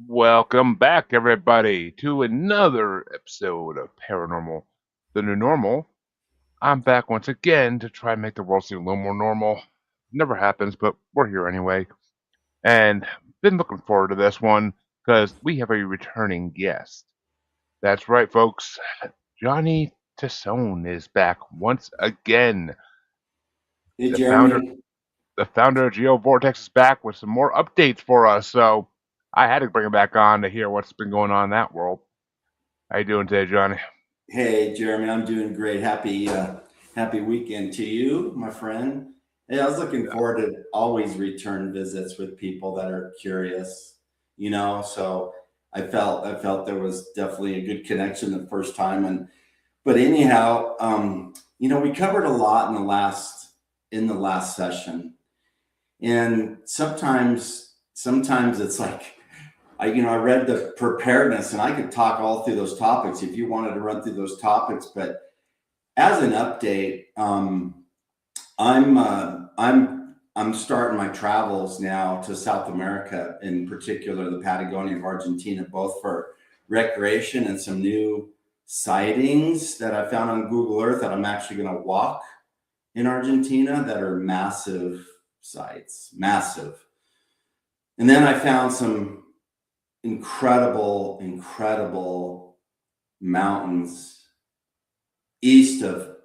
Welcome back, everybody, to another episode of Paranormal, the New Normal. I'm back once again to try and make the world seem a little more normal. Never happens, but we're here anyway. And been looking forward to this one because we have a returning guest. That's right, folks. Johnny Tesone is back once again. Hey, The founder, Jeremy. the founder of GeoVortex is back with some more updates for us. So I had to bring him back on to hear what's been going on in that world. How you doing today, Johnny? Hey, Jeremy. I'm doing great. Happy weekend to you, my friend. Hey, I was looking forward to always return visits with people that are curious. So I felt there was definitely a good connection the first time, but anyhow, we covered a lot in the last session, and sometimes it's like I read the preparedness, and I could talk all through those topics if you wanted to run through those topics. But as an update, I'm starting my travels now to South America, in particular the Patagonia of Argentina, both for recreation and some new sightings that I found on Google Earth that I'm actually going to walk in Argentina that are massive sites, massive. And then I found some incredible mountains east of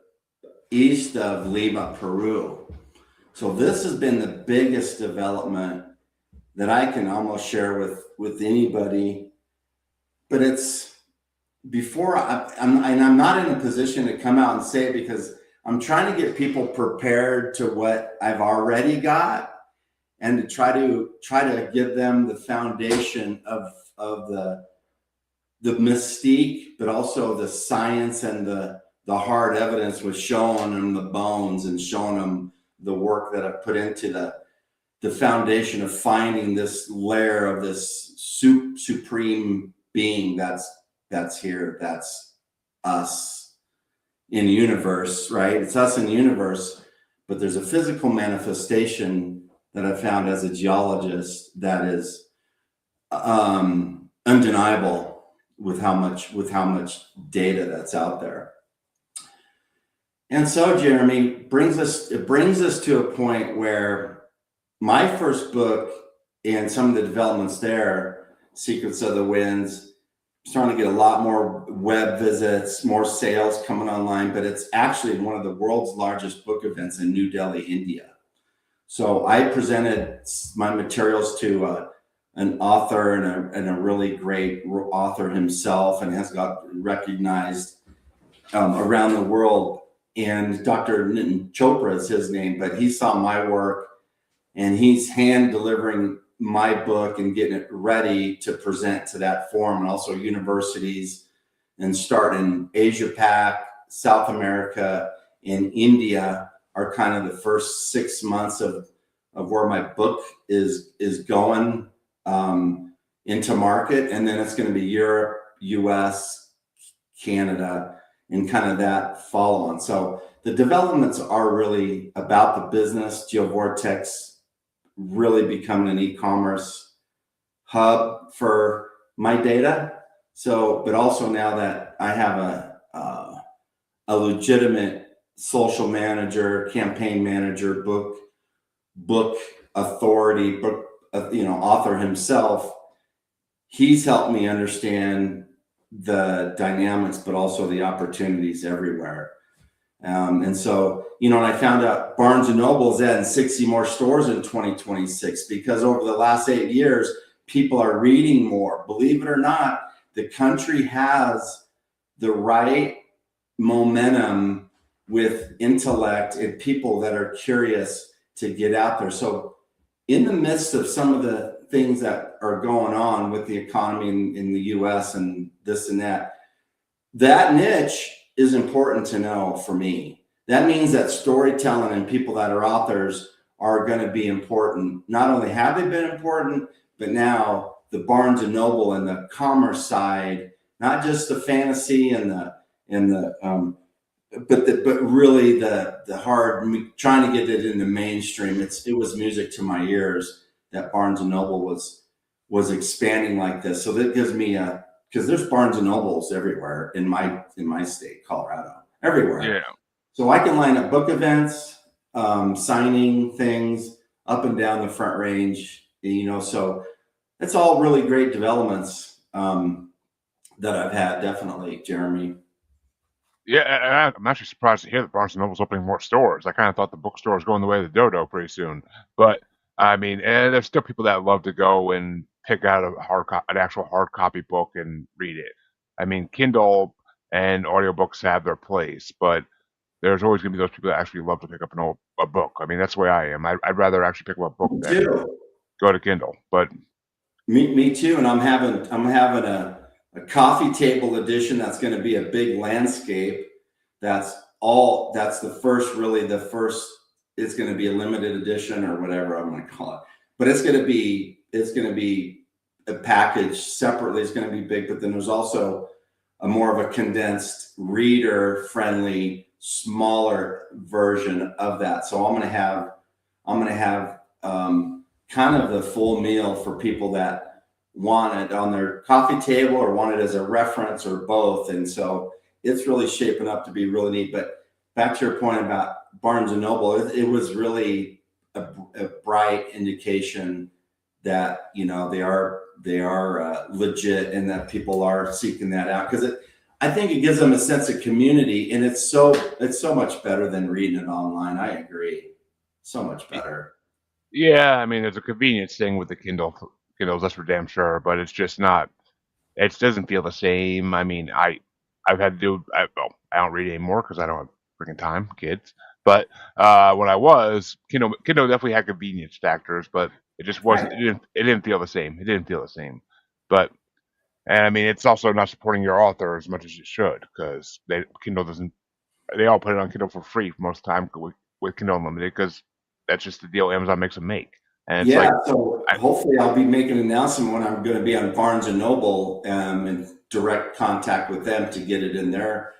Lima, Peru. So this has been the biggest development that I can almost share with anybody. But it's I'm not in a position to come out and say it because I'm trying to get people prepared to what I've already got, and to try to give them the foundation of the mystique, but also the science and the hard evidence, with showing them the bones and showing them the work that I've put into the foundation of finding this layer of this supreme being that's here, that's us in the universe, right? It's us in the universe, but there's a physical manifestation that I found as a geologist that is undeniable with how much data that's out there. And so, Jeremy, it brings us to a point where my first book and some of the developments there, Secrets of the Winds, starting to get a lot more web visits, more sales coming online, but it's actually one of the world's largest book events in New Delhi, India. So I presented my materials to an author, and a really great author himself, and has got recognized around the world. And Dr. Nitin Chopra is his name, but he saw my work, and he's hand delivering my book and getting it ready to present to that forum, and also universities, and start in Asia Pac, South America, and India are kind of the first 6 months of where my book is going into market. And then it's going to be Europe, US, Canada, and kind of that follow on. So the developments are really about the business. GeoVortex really becoming an e-commerce hub for my data. So, but also now that I have a legitimate social manager, campaign manager, book authority, book author himself, he's helped me understand the dynamics, but also the opportunities everywhere. And so, and I found out Barnes and Noble is adding 60 more stores in 2026, because over the last 8 years, people are reading more. Believe it or not, the country has the right momentum with intellect and people that are curious to get out there. So in the midst of some of the things that are going on with the economy in the US and this and that niche is important to know for me. That means that storytelling and people that are authors are going to be important. Not only have they been important, but now the Barnes and Noble and the commerce side, not just the fantasy and the but really the hard, trying to get it in the mainstream. It was music to my ears that Barnes and Noble was was expanding like this. So that gives me a, because there's Barnes and Nobles everywhere in my state, Colorado, everywhere. Yeah. So I can line up book events, signing things up and down the Front Range. So it's all really great developments that I've had, definitely, Jeremy. Yeah, and I'm actually surprised to hear that Barnes& and Noble's opening more stores. I kind of thought the bookstore was going the way of the dodo pretty soon. But, I mean, and there's still people that love to go and pick out an actual hard copy book and read it. I mean, Kindle and audiobooks have their place, but there's always going to be those people that actually love to pick up a book. I mean, that's the way I am. I'd rather actually pick up a book Me than too. go to Kindle. But Me too. And I'm having a coffee table edition that's going to be a big landscape. That's the first, it's going to be a limited edition or whatever I'm going to call it. But it's going to be a package separately. It's going to be big, but then there's also a more of a condensed, reader friendly, smaller version of that. So I'm going to have kind of the full meal for people that want it on their coffee table or want it as a reference or both. And so it's really shaping up to be really neat. But back to your point about Barnes and Noble, it was really a bright indication that they are legit and that people are seeking that out, because I think it gives them a sense of community, and it's so much better than reading it online. I agree, so much better. yeah, I mean, there's a convenience thing with the Kindles, that's for damn sure. But it's just not. It doesn't feel the same. I mean, I've had to do. Well, I don't read anymore because I don't have freaking time, kids. But when I was, Kindle definitely had convenience factors, but it just Right. wasn't. It didn't feel the same. It didn't feel the same. But and I mean, it's also not supporting your author as much as it should, because Kindle doesn't. They all put it on Kindle for free for most of the time with Kindle Unlimited, because that's just the deal Amazon makes them make. And it's Yeah, like, so I, hopefully I'll be making an announcement when I'm going to be on Barnes and Noble, in direct contact with them to get it in there.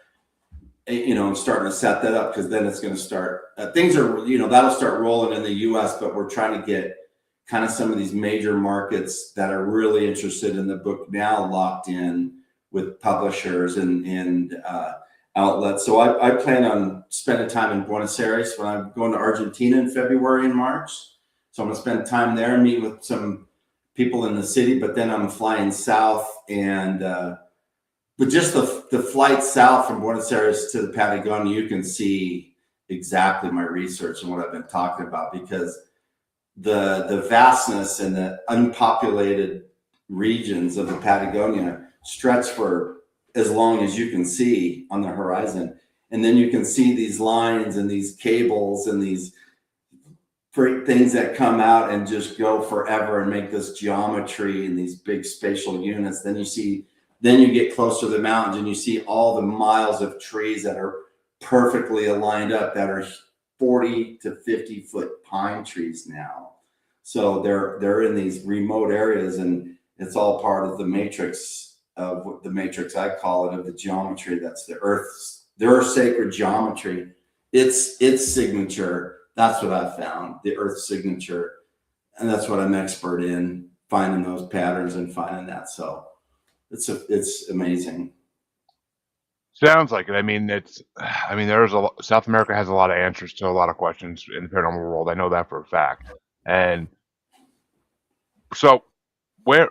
And starting to set that up, because then it's going to start. Things are, that'll start rolling in the U.S., but we're trying to get kind of some of these major markets that are really interested in the book now locked in with publishers and outlets. So I plan on spending time in Buenos Aires when I'm going to Argentina in February and March. So I'm going to spend time there, meet with some people in the city, but then I'm flying south but just the flight south from Buenos Aires to the Patagonia, you can see exactly my research and what I've been talking about, because the vastness and the unpopulated regions of the Patagonia stretch for as long as you can see on the horizon. And then you can see these lines and these cables and these great things that come out and just go forever and make this geometry and these big spatial units. Then you get close to the mountains and you see all the miles of trees that are perfectly aligned up, that are 40 to 50-foot pine trees now. So they're in these remote areas, and it's all part of the matrix, I call it, of the geometry. That's the Earth's sacred geometry. Its signature. That's what I've found, the Earth's signature, and that's what I'm expert in, finding those patterns and finding that. So it's amazing. sounds like it. I mean, South America has a lot of answers to a lot of questions in the paranormal world. I know that for a fact. And so, where?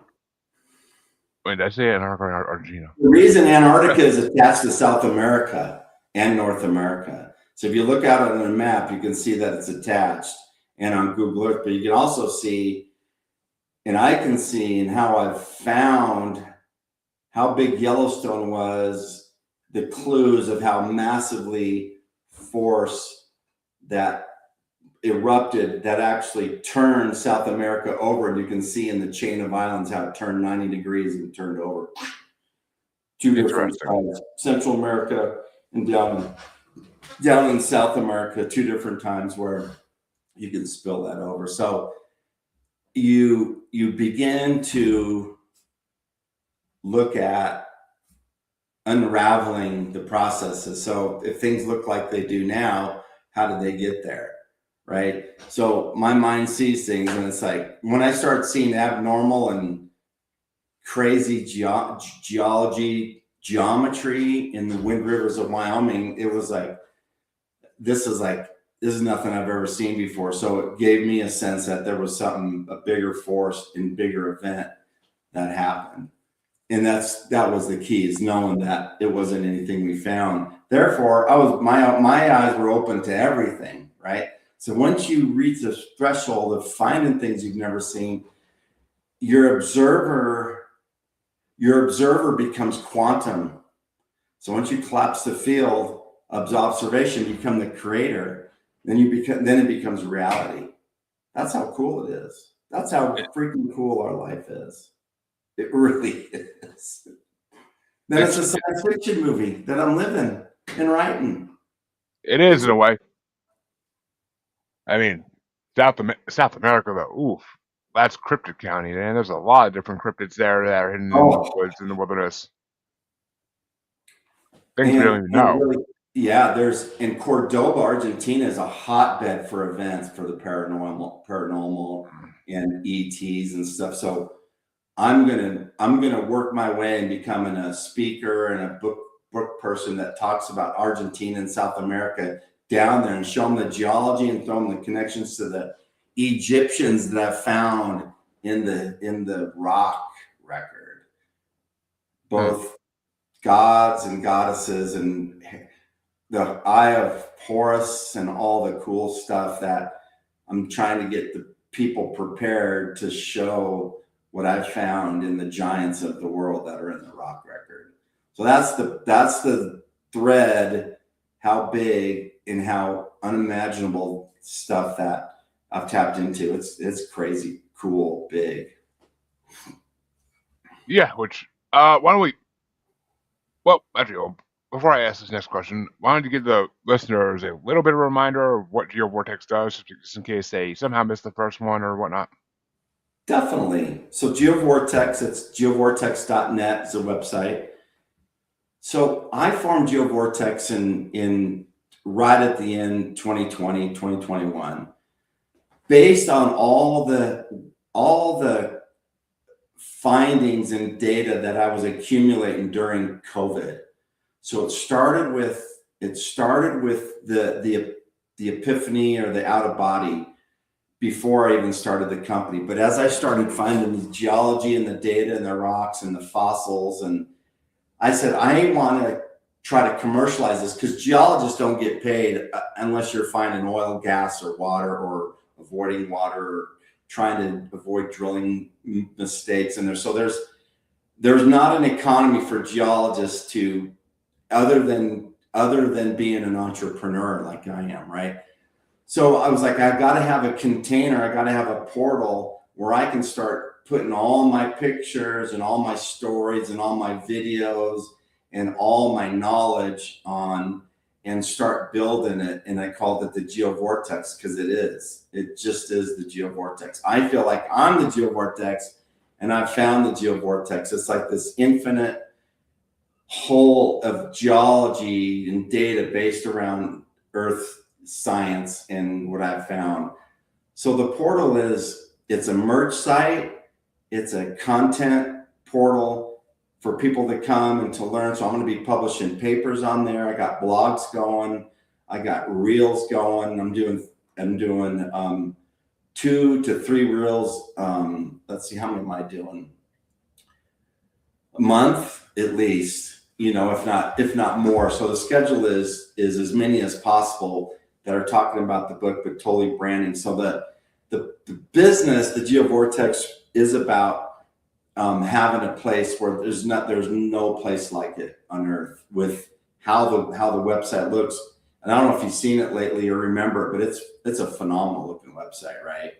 Wait, did I say Antarctica or Argentina? The reason Antarctica is attached to South America and North America. So if you look out on the map, you can see that it's attached, and on Google Earth. But you can also see, and I can see, and how I've found how big Yellowstone was, the clues of how massively force that erupted that actually turned South America over. And you can see in the chain of islands how it turned 90 degrees and turned over. Two different Interesting. sides, Central America and down in South America, two different times where you can spill that over. So you begin to look at unraveling the processes. So if things look like they do now, how did they get there? Right. So my mind sees things, and it's like when I start seeing abnormal and crazy geology, geometry in the Wind Rivers of Wyoming. It was like, this is nothing I've ever seen before. So it gave me a sense that there was something, a bigger force and bigger event that happened. And that was the key, is knowing that it wasn't anything we found. Therefore, my eyes were open to everything, right? So once you reach the threshold of finding things you've never seen, your observer becomes quantum. So once you collapse the field of observation, you become the creator. Then it becomes reality. That's how cool it is. That's how freaking cool our life is. It really is. Then it's a science fiction movie that I'm living and writing. It is in a way. I mean, South America, though, oof, that's cryptid county, man. There's a lot of different cryptids there that are hidden in the woods, in the wilderness. Things we don't even know. Really, yeah, there's in Cordoba, Argentina is a hotbed for events for the paranormal and ETs and stuff. So I'm gonna work my way in becoming a speaker and a book person that talks about Argentina and South America down there, and show them the geology and throw them the connections to the Egyptians that I've found in the rock record, both gods and goddesses and the Eye of Horus and all the cool stuff that I'm trying to get the people prepared to show what I've found in the giants of the world that are in the rock record. So that's the thread, how big and how unimaginable stuff that I've tapped into. It's crazy, cool, big. Yeah, which why don't we? Well, actually, before I ask this next question, why don't you give the listeners a little bit of a reminder of what GeoVortex does, just in case they somehow missed the first one or whatnot? Definitely. So GeoVortex, it's geovortex.net is the website. So I formed GeoVortex in right at the end 2020, 2021, based on all the findings and data that I was accumulating during COVID. So it started with the epiphany or the out of body before I even started the company. But as I started finding the geology and the data and the rocks and the fossils, and I said, I want to try to commercialize this, because geologists don't get paid unless you're finding oil, gas, or water, or avoiding water, or trying to avoid drilling mistakes. And there's not an economy for geologists to, other than being an entrepreneur like I am, right? So I was like, I've got to have a container. I got to have a portal where I can start putting all my pictures and all my stories and all my videos and all my knowledge on, and start building it. And I called it the GeoVortex, because it just is the GeoVortex. I feel like I'm the GeoVortex, and I've found the GeoVortex. It's like this infinite whole of geology and data based around Earth science and what I've found. So the portal it's a merch site. It's a content portal for people to come and to learn. So I'm going to be publishing papers on there. I got blogs going. I got reels going. I'm doing 2 to 3 reels. Let's see, how many am I doing? A month at least, if not more. So the schedule is as many as possible that are talking about the book, but totally branding. So the business, the GeoVortex, is about having a place where there's no place like it on Earth, with how the website looks. And I don't know if you've seen it lately or remember it, but it's a phenomenal looking website, right?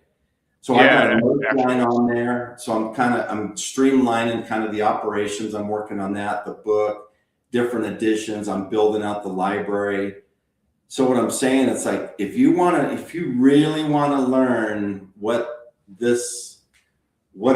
So I got a merch line on there. So I'm streamlining kind of the operations. I'm working on that, the book, different editions. I'm building out the library. So what I'm saying, it's like, if you really want to learn what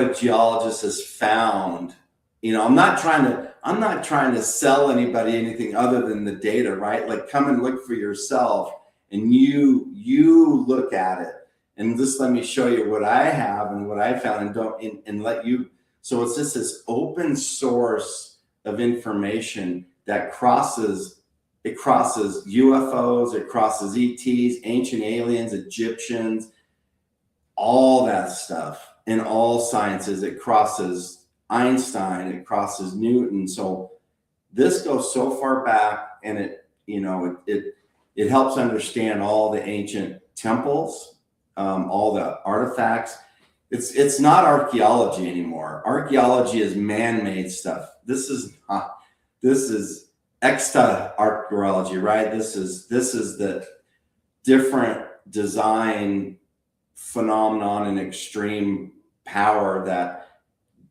a geologist has found, I'm not trying to sell anybody anything other than the data, right? Like, come and look for yourself, and you look at it, and just let me show you what I have and what I found, and let you So it's just this open source of information that crosses UFOs, it crosses ETs, ancient aliens, Egyptians, all that stuff in all sciences. It crosses Einstein, it crosses Newton. So this goes so far back, and it helps understand all the ancient temples, all the artifacts. It's not archaeology anymore. Archaeology is man-made stuff. This is extra archaeology, right? This is the different design phenomenon and extreme power that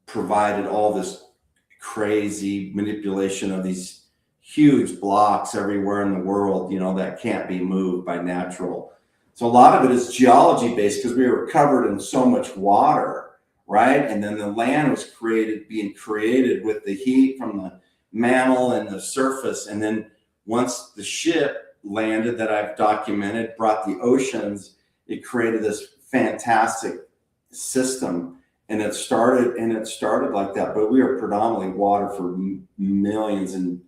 provided all this crazy manipulation of these huge blocks everywhere in the world, that can't be moved by natural. So a lot of it is geology based because we were covered in so much water, right? And then the land was being created with the heat from the mantle and the surface. And then once the ship landed that I've documented, brought the oceans, it created this fantastic system. And it started like that. But we were predominantly water for millions and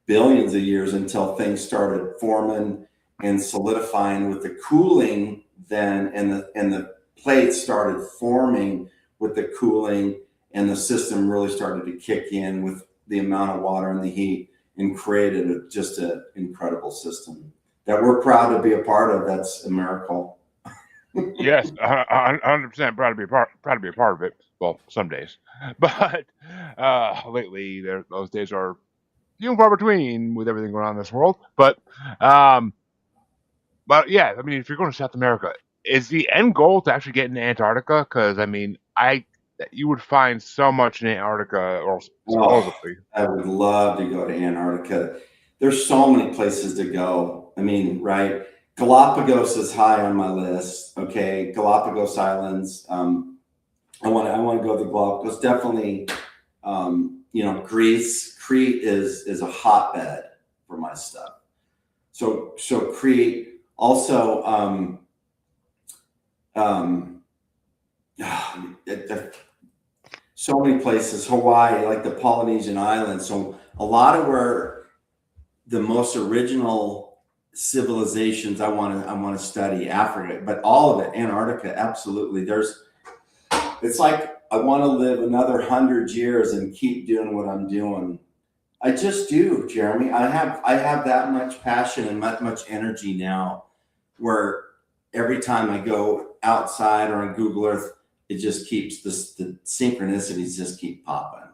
billions of years until things started forming and solidifying with the cooling then, and the plates started forming with the cooling, and the system really started to kick in with the amount of water and the heat, and created just an incredible system that we're proud to be a part of. That's a miracle. Yes, 100% proud to be a part of it. Well, some days, but lately those days are few and far between with everything going on in this world. But yeah, I mean, if you're going to South America, is the end goal to actually get into Antarctica? Because I mean, you would find so much in Antarctica, or Oh, supposedly. I would love to go to Antarctica. There's so many places to go. I mean, right? Galapagos is high on my list. Okay, Galapagos Islands. I want to go to the Galapagos. Definitely, Greece. Crete is a hotbed for my stuff. So Crete. Also, so many places. Hawaii, like the Polynesian Islands. So a lot of where the most original civilizations I want to study. Africa, but all of it. Antarctica, absolutely. It's like I want to live another 100 years and keep doing what I'm doing. I just do, Jeremy. I have that much passion and much energy now, where every time I go outside or on Google Earth, it just keeps the synchronicities just keep popping,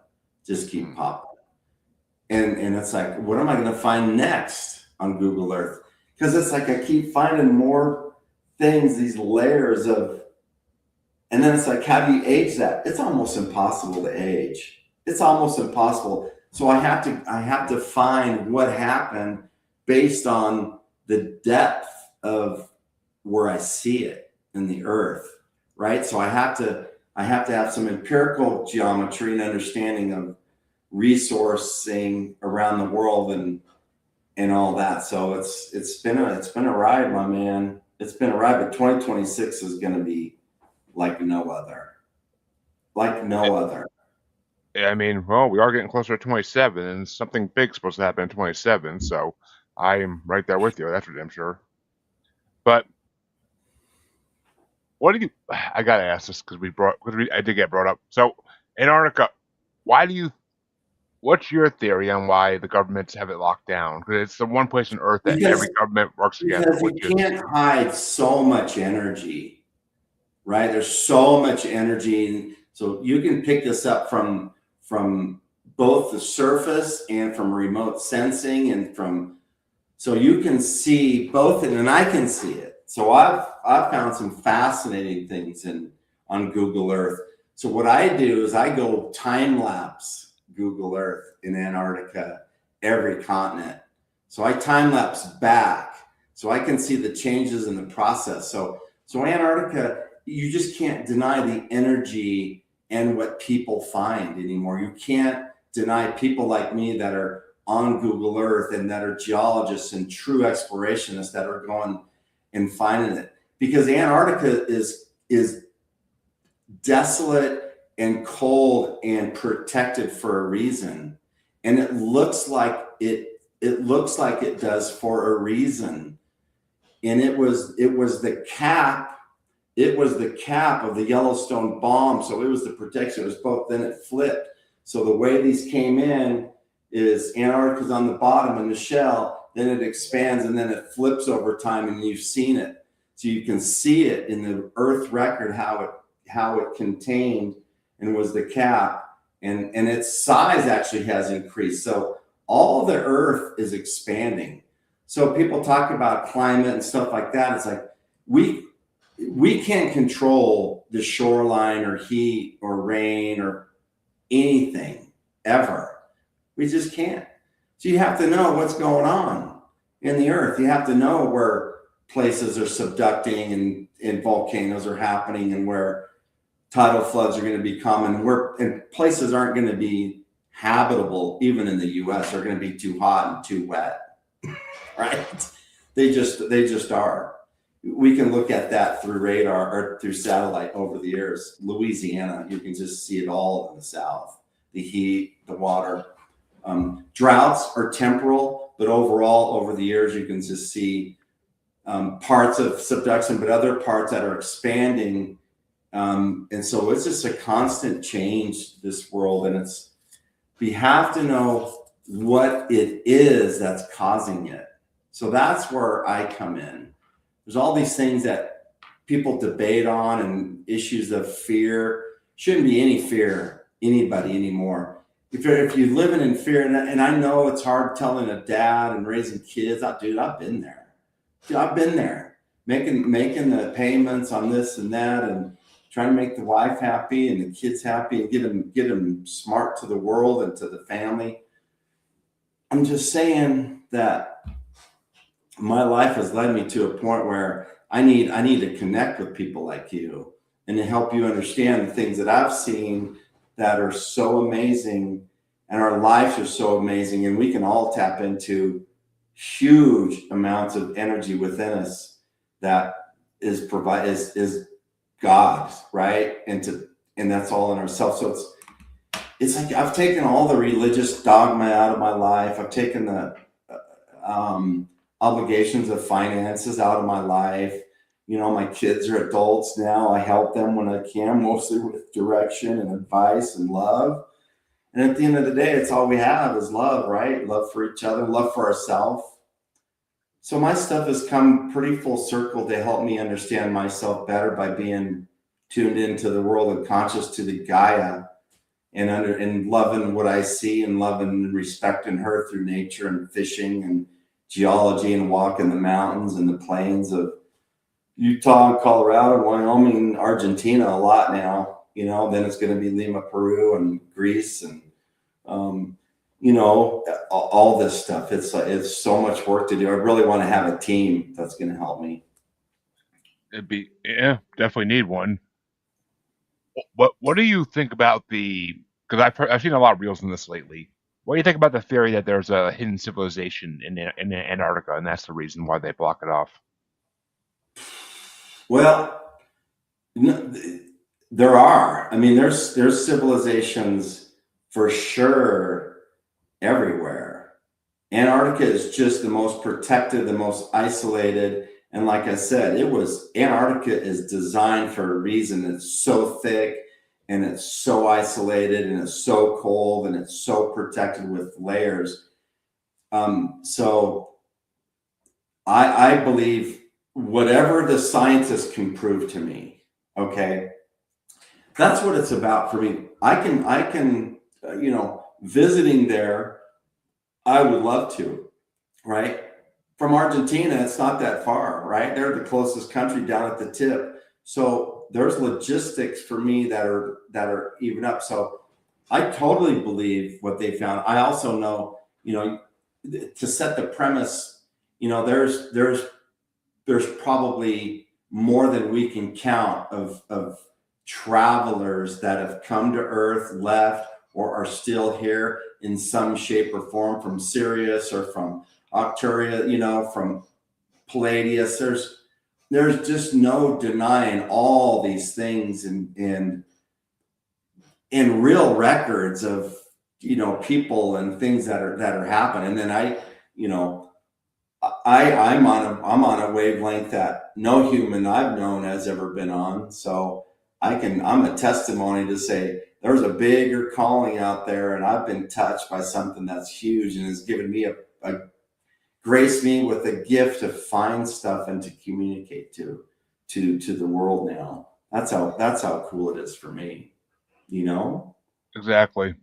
and it's like, what am I going to find next on Google Earth? Because it's like I keep finding more things, these layers of, and then it's like, how do you age that? It's almost impossible to age. It's almost impossible. So I have to find what happened based on the depth of where I see it in the earth, right? So I have to have some empirical geometry and understanding of resourcing around the world and all that. So it's been a ride, my man. It's been a ride, but 2026 is going to be like no other. Like no other. I mean, well, we are getting closer to 27, and something big's supposed to happen in 27. So I'm right there with you. That's for damn sure. But what do you? I gotta ask this because I did get brought up. So Antarctica, why do you? What's your theory on why the governments have it locked down? Because it's the one place on Earth that every Because government works together, because which you is can't hide so much energy, right? There's so much energy. So you can pick this up from both the surface and from remote sensing, and so you can see both, and I can see it. So I've found some fascinating things on Google Earth. So what I do is I go time lapse Google Earth in Antarctica, every continent. So I time lapse back so I can see the changes in the process. So Antarctica, you just can't deny the energy and what people find anymore. You can't deny people like me that are on Google Earth and that are geologists and true explorationists that are going and finding it, because Antarctica is desolate and cold and protected for a reason. And it looks like it does for a reason. And it was the cap. It was the cap of the Yellowstone bomb. So it was the protection. It was both. Then it flipped. So the way these came in is Antarctica's on the bottom in the shell, then it expands, and then it flips over time, and you've seen it. So you can see it in the Earth record how it contained and was the cap, and its size actually has increased. So all the Earth is expanding. So people talk about climate and stuff like that. It's like we can't control the shoreline or heat or rain or anything ever. We just can't. So you have to know what's going on in the earth. You have to know where places are subducting and volcanoes are happening and where tidal floods are going to be common, and places aren't going to be habitable, even in the US. They're going to be too hot and too wet, right? They just are. We can look at that through radar or through satellite over the years. Louisiana, you can just see it all in the south. The heat, the water. Droughts are temporal, but overall, over the years, you can just see parts of subduction, but other parts that are expanding. And so it's just a constant change, this world. And we have to know what it is that's causing it. So that's where I come in. There's all these things that people debate on and issues of fear. Shouldn't be any fear, anybody anymore. If you're living in fear, and I know it's hard telling a dad and raising kids, dude, I've been there. Dude, I've been there, making the payments on this and that, and trying to make the wife happy and the kids happy and get them smart to the world and to the family. I'm just saying that my life has led me to a point where I need to connect with people like you and to help you understand the things that I've seen that are so amazing, and our lives are so amazing, and we can all tap into huge amounts of energy within us that is God's, right? And that's all in ourselves. So it's like I've taken all the religious dogma out of my life. I've taken the obligations of finances out of my life. You know, my kids are adults now. I help them when I can, mostly with direction and advice and love. And at the end of the day, it's all we have is love, right? Love for each other, love for ourselves. So my stuff has come pretty full circle to help me understand myself better by being tuned into the world and conscious to the Gaia, and loving what I see and loving and respecting her through nature and fishing and geology and walking the mountains and the plains of Utah, Colorado, Wyoming, Argentina a lot now. You know, then it's going to be Lima, Peru, and Greece, and you know, all this stuff. It's so much work to do. I really want to have a team that's going to help me. Definitely need one. What do you think about because I've seen a lot of reels on this lately. What do you think about the theory that there's a hidden civilization in Antarctica, and that's the reason why they block it off? Well, there are. I mean, there's civilizations for sure everywhere. Antarctica is just the most protected, the most isolated. And like I said, Antarctica is designed for a reason. It's so thick and it's so isolated and it's so cold and it's so protected with layers. So I believe whatever the scientists can prove to me, okay, that's what it's about for me. I can, you know, visiting there, I would love to, right? From Argentina, it's not that far, right? They're the closest country down at the tip. So there's logistics for me that are even up. So I totally believe what they found. I also know, you know, to set the premise, you know, there's probably more than we can count of travelers that have come to Earth, left, or are still here in some shape or form, from Sirius or from Arcturus, you know, from Palladius. There's just no denying all these things, and in real records of, people and things that are happening. And then I'm on a wavelength that no human I've known has ever been on. So I'm a testimony to say there's a bigger calling out there, and I've been touched by something that's huge and has given me a graced me with a gift to find stuff and to communicate to the world now. That's how cool it is for me, you know? Exactly.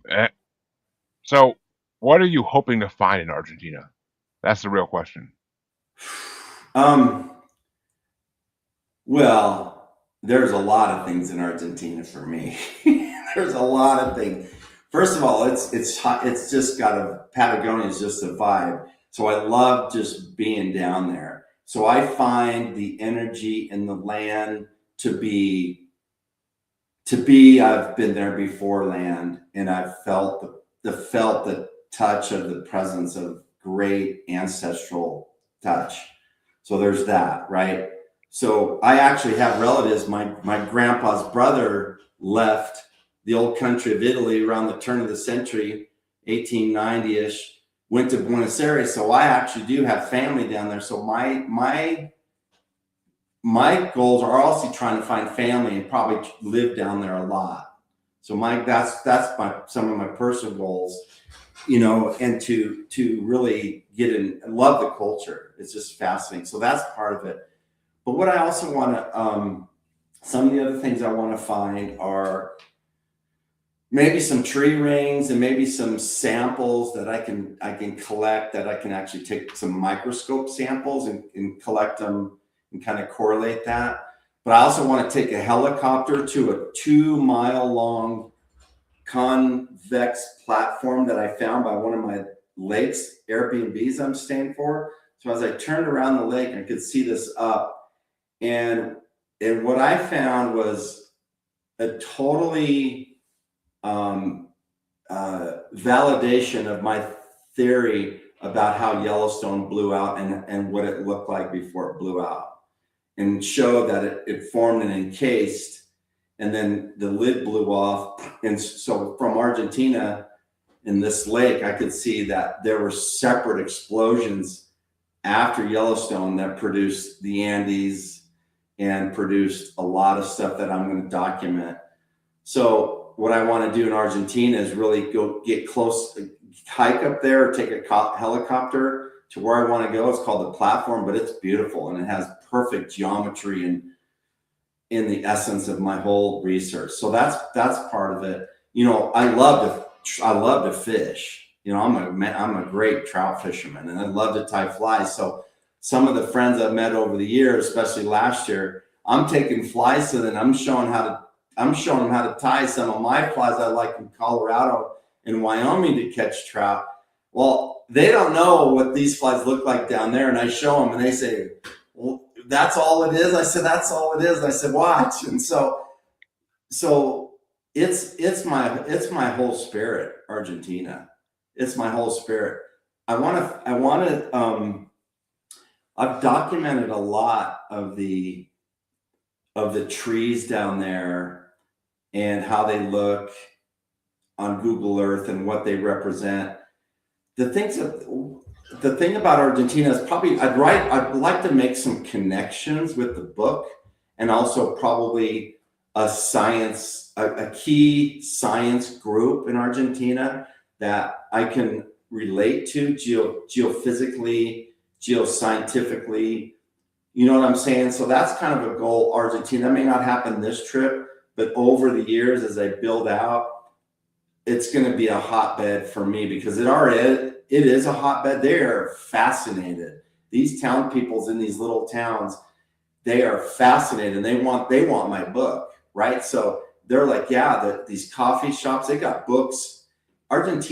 So, what are you hoping to find in Argentina? That's the real question. Um, well, there's a lot of things in Argentina for me. There's a lot of things. First of all, it's hot. It's just got Patagonia is just a vibe. So I love just being down there. So I find the energy in the land to be I've been there before land, and I've felt the touch of the presence of great ancestral touch. So there's that, right? So I actually have relatives. My grandpa's brother left the old country of Italy around the turn of the century, 1890-ish, went to Buenos Aires. So I actually do have family down there. So my goals are also trying to find family and probably live down there a lot. So that's some of my personal goals, and to really get in and love the culture. It's just fascinating. So that's part of it. But what I also want to, some of the other things I want to find are maybe some tree rings and maybe some samples that I can collect, that I can actually take some microscope samples and collect them and kind of correlate that. But I also want to take a helicopter to a 2-mile long convex platform that I found by one of my lakes, Airbnbs I'm staying for. So as I turned around the lake, I could see this up. And what I found was a totally validation of my theory about how Yellowstone blew out and what it looked like before it blew out, and showed that it formed and encased, and then the lid blew off. And so from Argentina in this lake, I could see that there were separate explosions after Yellowstone that produced the Andes and produced a lot of stuff that I'm going to document. So what I want to do in Argentina is really go get close, hike up there, or take a helicopter to where I want to go. It's called the platform, but it's beautiful and it has perfect geometry and in the essence of my whole research. So that's part of it. I love to fish. I'm a great trout fisherman, and I love to tie flies. So some of the friends I've met over the years, especially last year, I'm taking flies to them. I'm showing them how to tie some of my flies I like in Colorado and Wyoming to catch trout. Well, they don't know what these flies look like down there, and I show them, and they say, "Well, that's all it is." I said, "That's all it is." And I said, "Watch." And so it's my whole spirit, Argentina. It's my whole spirit. I've documented a lot of the trees down there and how they look on Google Earth and what they represent. The thing about Argentina is probably I'd like to make some connections with the book, and also probably a key science group in Argentina that I can relate to geophysically, geoscientifically. You know what I'm saying? So that's kind of a goal. Argentina, that may not happen this trip, but over the years as I build out, it's going to be a hotbed for me, because it is a hotbed. They are fascinated. These town peoples in these little towns, they are fascinated, and they want my book, right? So they're like, yeah, these coffee shops, they got books. Buenos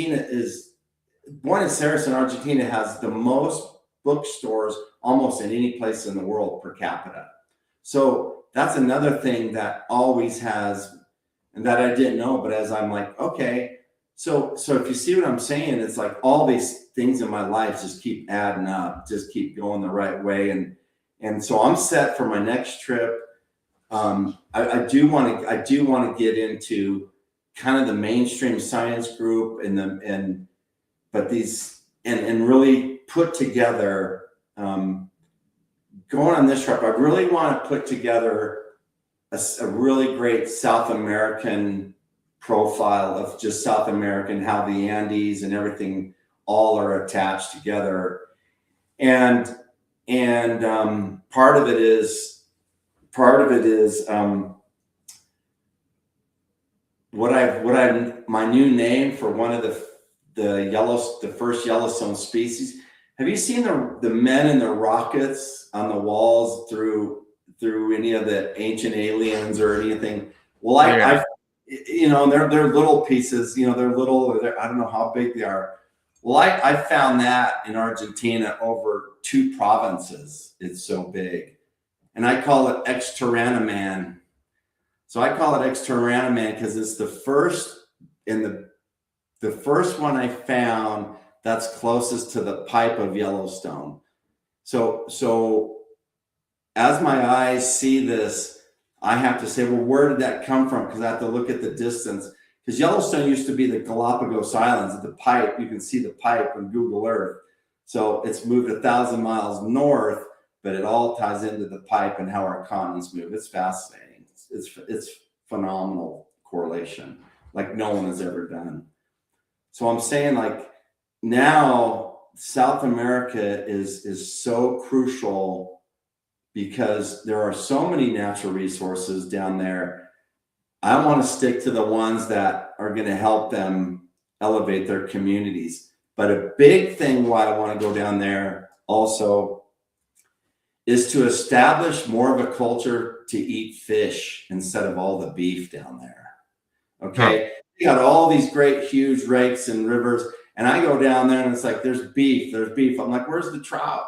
Aires in Argentina has the most bookstores almost in any place in the world per capita. So that's another thing that always has, and that I didn't know, but as I'm like, okay, so if you see what I'm saying, it's like all these things in my life just keep adding up, just keep going the right way. And so I'm set for my next trip. I do want to get into kind of the mainstream science group and really put together, going on this trip, I really want to put together a really great South American profile of just South American, how the Andes and everything all are attached together. And part of it is my new name for one of the first Yellowstone species. Have you seen the men in the rockets on the walls through any of the Ancient Aliens or anything? Well, I they're little pieces, they're little, I don't know how big they are. Well, I found that in Argentina over 2 provinces. It's so big. And I call it Ex-Tyrannoman. So I call it Ex-Tyrannoman because it's the first the first one I found that's closest to the pipe of Yellowstone. So as my eyes see this, I have to say, well, where did that come from? Because I have to look at the distance. Because Yellowstone used to be the Galapagos Islands. The pipe, you can see the pipe on Google Earth. So it's moved 1,000 miles north, but it all ties into the pipe and how our continents move. It's fascinating. It's phenomenal correlation, like no one has ever done. So I'm saying, like, now South America is so crucial because there are so many natural resources down there. I want to stick to the ones that are going to help them elevate their communities. But a big thing why I want to go down there also is to establish more of a culture to eat fish instead of all the beef down there. Okay. You got all these great, huge lakes and rivers. And I go down there and it's like, there's beef. I'm like, where's the trout?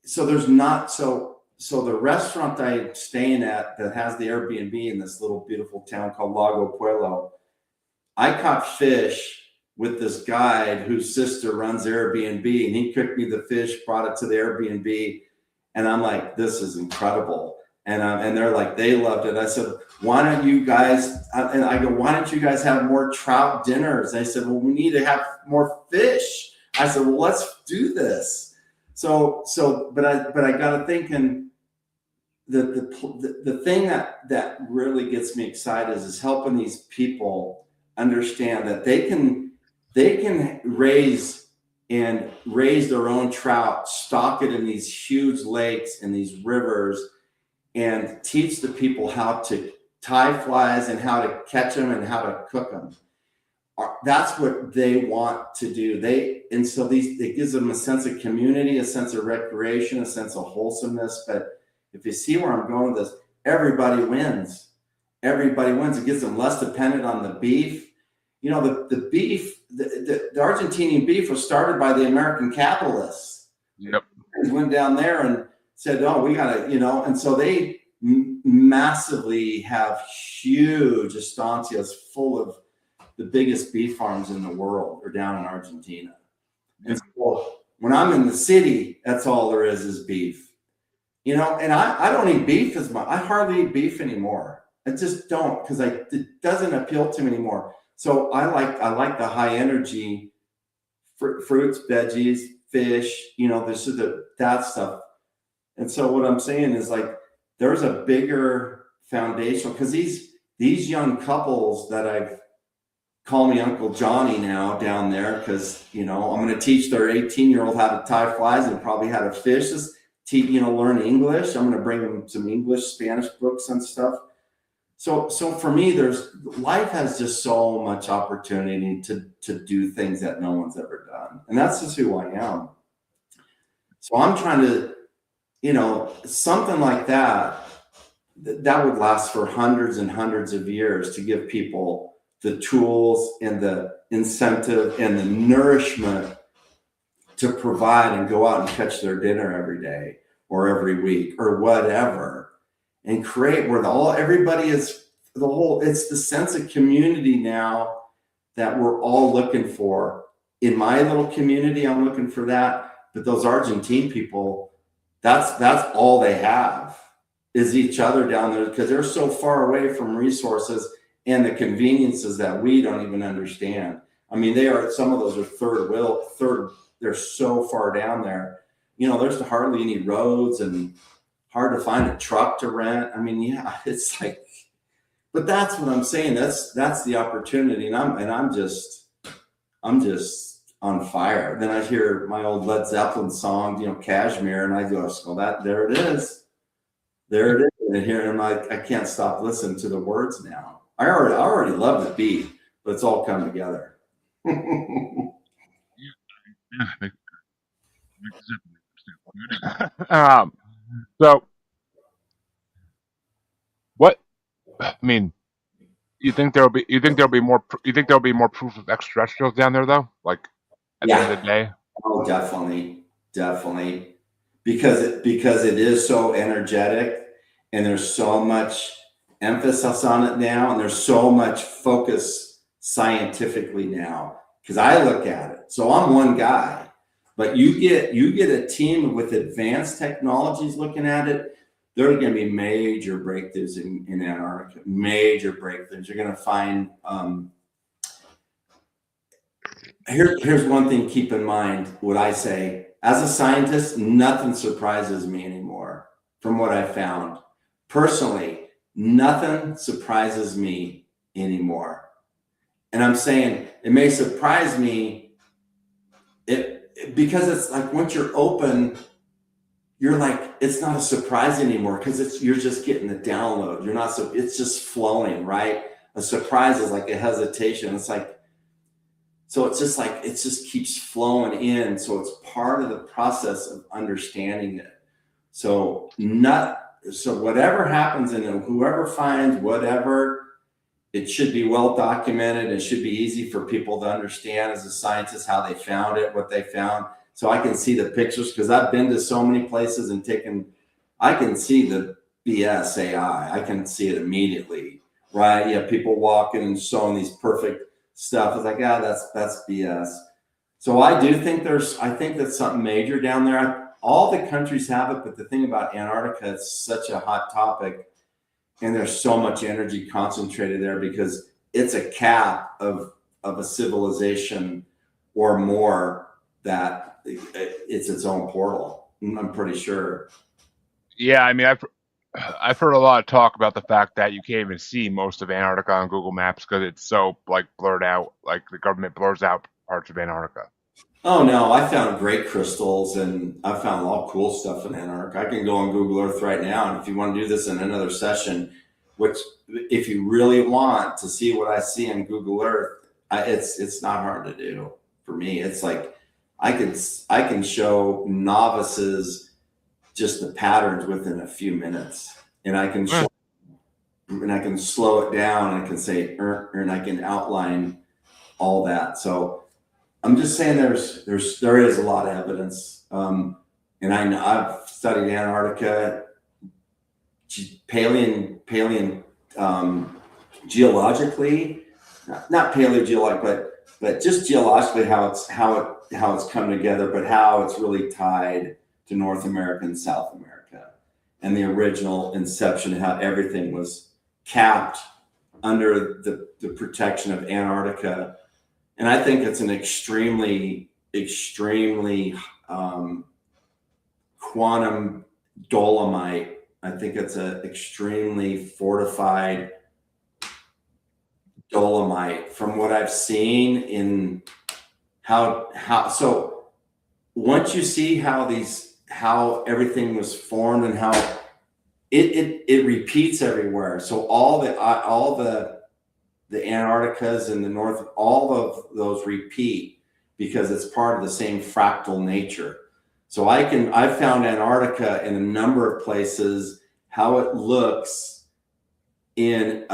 So there's not, so the restaurant I'm staying at that has the Airbnb in this little beautiful town called Lago Pueblo, I caught fish with this guide whose sister runs Airbnb, and he cooked me the fish, brought it to the Airbnb. And I'm like, this is incredible. And they're like, they loved it. I said, why don't you guys, and I go, why don't you guys have more trout dinners? They said, well, we need to have more fish. I said, well, let's do this. But I got to thinking, the thing that really gets me excited is helping these people understand that they can raise their own trout, stock it in these huge lakes and these rivers, and teach the people how to tie flies and how to catch them and how to cook them. That's what they want to do. It gives them a sense of community, a sense of recreation, a sense of wholesomeness. But if you see where I'm going with this, everybody wins. Everybody wins. It gets them less dependent on the beef. The beef, the Argentinian beef was started by the American capitalists. Yep. They went down there and said, oh, we got to, and so they massively have huge estancias full of the biggest beef farms in the world are down in Argentina. And so when I'm in the city, that's all there is beef. And I don't eat beef as much. I hardly eat beef anymore. I just don't, because it doesn't appeal to me anymore. So I like the high energy fruits, veggies, fish, that stuff. And so what I'm saying is, like, there's a bigger foundation, because these young couples that I've call me Uncle Johnny now down there, because I'm going to teach their 18-year-old how to tie flies and probably how to fish. Just learn English. I'm going to bring them some English, Spanish books and stuff. So for me, life has just so much opportunity to do things that no one's ever done, and that's just who I am. So I'm trying to, something like that would last for hundreds and hundreds of years, to give people the tools and the incentive and the nourishment to provide and go out and catch their dinner every day or every week or whatever, and create where everybody is it's the sense of community now that we're all looking for. In my little community, I'm looking for that. But those Argentine people, that's all they have is each other down there, because they're so far away from resources and the conveniences that we don't even understand. I mean, some of those are third, they're so far down there. There's hardly any roads and hard to find a truck to rent. I mean, yeah, it's like, but that's what I'm saying. That's the opportunity. And I'm just on fire. Then I hear my old Led Zeppelin song, Kashmir, and I go, "Oh, there it is. There it is." And here I'm like, I can't stop listening to the words now. I already love the beat, but it's all come together. Yeah, so what? I mean, you think there'll be more proof of extraterrestrials down there though? Like at the end Yeah. of the day? Oh, definitely, because it is so energetic, and there's so much emphasis on it now, and there's so much focus scientifically now. Because I look at it, so I'm one guy, but you get a team with advanced technologies looking at it. There are going to be major breakthroughs in Antarctica. Major breakthroughs. You're going to find. Here's one thing, keep in mind what I say. As a scientist, nothing surprises me anymore from what I found. Personally, nothing surprises me anymore. And I'm saying it may surprise me because it's like once you're open, you're like, it's not a surprise anymore because you're just getting the download. It's just flowing, right? A surprise is like a hesitation. It's like, so it's just like, it just keeps flowing in. So it's part of the process of understanding it. So whatever happens and whoever finds whatever, it should be well documented. It should be easy for people to understand as a scientist how they found it, what they found. So I can see the pictures because I've been to so many places and I can see the BS AI. I can see it immediately, right? You have people walking and showing these perfect stuff. It's like, that's BS. So I think that's something major down there. All the countries have it, but the thing about Antarctica, it's such a hot topic, and there's so much energy concentrated there because it's a cap of a civilization or more that it's its own portal. I'm pretty sure. Yeah, I mean, I've heard a lot of talk about the fact that you can't even see most of Antarctica on Google Maps because it's so like blurred out. Like the government blurs out parts of Antarctica. Oh no, I found great crystals and I found all cool stuff in Antarctica. I can go on Google Earth right now, and if you want to do this in another session, which if you really want to see what I see on Google Earth, it's not hard to do for me. It's like I can show novices just the patterns within a few minutes, and I can show and I can slow it down, and I can say and I can outline all that. So I'm just saying there is a lot of evidence, and I know I've studied Antarctica, Paleon, geologically, not paleogeologic, but just geologically how it's come together, but how it's really tied to North America and South America, and the original inception, how everything was capped under the protection of Antarctica. And I think it's an extremely quantum dolomite. I think it's an extremely fortified dolomite from what I've seen in so once you see how everything was formed and how it repeats everywhere. So all the Antarcticas and the North, all of those repeat because it's part of the same fractal nature. So I found Antarctica in a number of places, how it looks in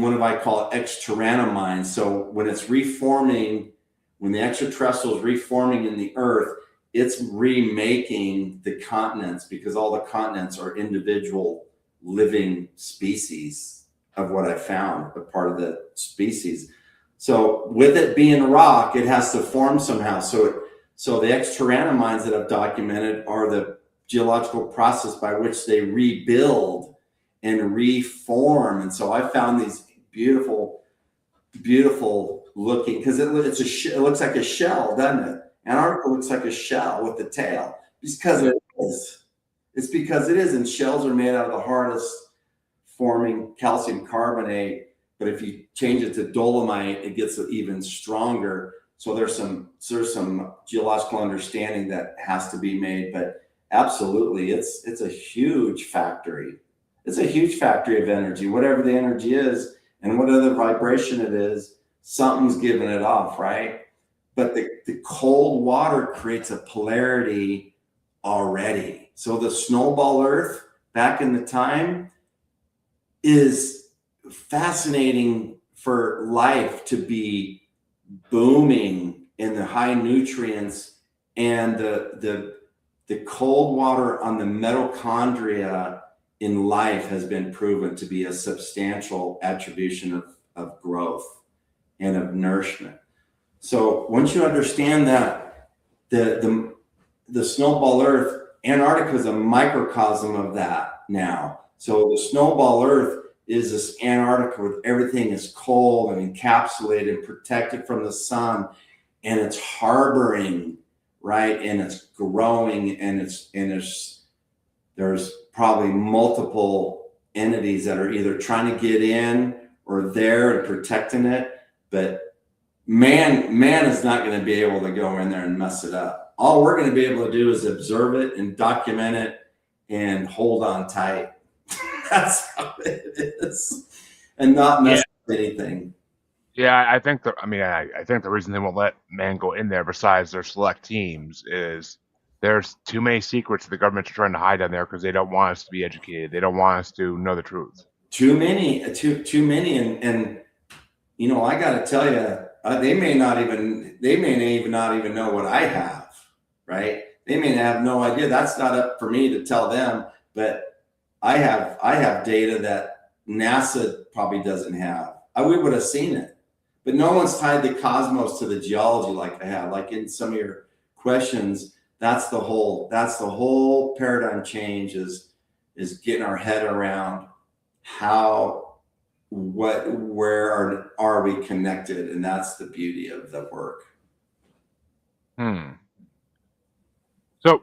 one of I call ex-terrana mines. So when it's reforming, when the extraterrestrial is reforming in the Earth, it's remaking the continents because all the continents are individual living species of what I found, a part of the species. So with it being rock, it has to form somehow. So the ex-terrana mines that I've documented are the geological process by which they rebuild and reform. And so I found these beautiful, beautiful looking, because it looks like a shell, doesn't it? Antarctica looks like a shell with the tail. It's because it is. It's because it is, and shells are made out of the hardest forming calcium carbonate. But if you change it to dolomite, it gets even stronger. So there's some geological understanding that has to be made. But absolutely, it's a huge factory. It's a huge factory of energy. Whatever the energy is, and whatever vibration it is, something's giving it off, right? But the cold water creates a polarity already. So the snowball Earth back in the time is fascinating for life to be booming in the high nutrients, and the cold water on the mitochondria in life has been proven to be a substantial attribution of growth and of nourishment. So once you understand that the snowball Earth, Antarctica is a microcosm of that now. So the snowball Earth is this Antarctica where everything is cold and encapsulated and protected from the sun, and it's harboring, right? And it's growing, and there's probably multiple entities that are either trying to get in or there and protecting it, but man is not going to be able to go in there and mess it up. All we're going to be able to do is observe it and document it and hold on tight. That's how it is, and not mess with anything. Yeah, I think the reason they won't let man go in there, besides their select teams, is there's too many secrets the government's trying to hide down there because they don't want us to be educated. They don't want us to know the truth. Too many, and I got to tell you, they may not even know what I have, right? They may have no idea. That's not up for me to tell them, but I have data that NASA probably doesn't have. We would have seen it, but no one's tied the cosmos to the geology like I have. Like in some of your questions, that's the whole paradigm change is getting our head around where are we connected, and that's the beauty of the work. So